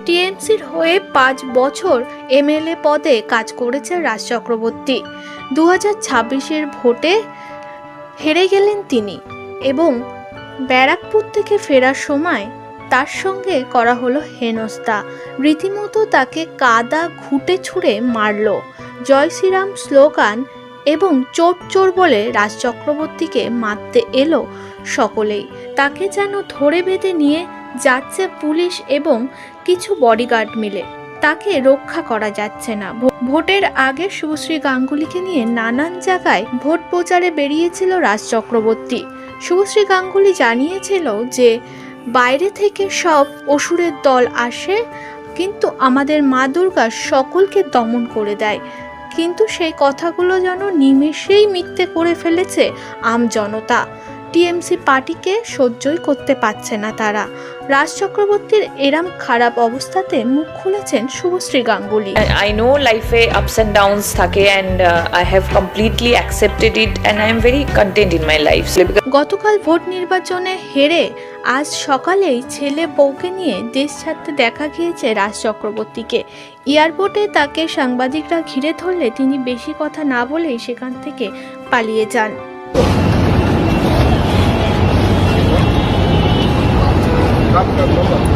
টিএমসির হয়ে 5 বছর এমএলএ পদে কাজ করেছে রাজ চক্রবর্তী। 2026-এর ভোটে হেরে গেলেন তিনি এবং ব্যারাকপুর থেকে ফেরার সময় তার সঙ্গে করা হলো হেনস্থা। রীতিমতো তাকে কাদা ঘুঁটে ছুঁড়ে মারল। জয় শ্রীরাম স্লোগান এবং চোর চোর বলে রাজ চক্রবর্তীকে মারতে এলো সকলেই। তাকে যেন ধরে বেঁধে নিয়ে যাচ্ছে পুলিশ এবং কিছু বডিগার্ড মিলে। তাকে রক্ষা করা যাচ্ছে না। ভোটের আগে শুভশ্রী গাঙ্গুলিকে নিয়ে নানান জায়গায় ভোট প্রচারে বেরিয়েছিল রাজ চক্রবর্তী। শুভশ্রী গাঙ্গুলি জানিয়েছিল যে বাইরে থেকে সব অসুরের দল আসে, কিন্তু আমাদের মা দুর্গা সকলকে দমন করে দেয়। কিন্তু সেই কথাগুলো যেন নিমেষেই মিথ্যে করে ফেলেছে আমজনতা। টিএমসি পার্টিকে সহ্যই করতে পারছে না তারা। রাজ চক্রবর্তীর এরম খারাপ অবস্থাতে মুখ খুলেছেন Subhashree Ganguly. I know life ups and downs থাকে and I have completely accepted it and I am very content in my life. গতকাল ভোট নির্বাচনে হেরে আজ সকালেই ছেলে বউকে নিয়ে দেশ ছাড়তে দেখা গিয়েছে রাজ চক্রবর্তীকে। এয়ারপোর্টে তাকে সাংবাদিকরা ঘিরে ধরলে তিনি বেশি কথা না বলেই সেখান থেকে পালিয়ে যান। Come.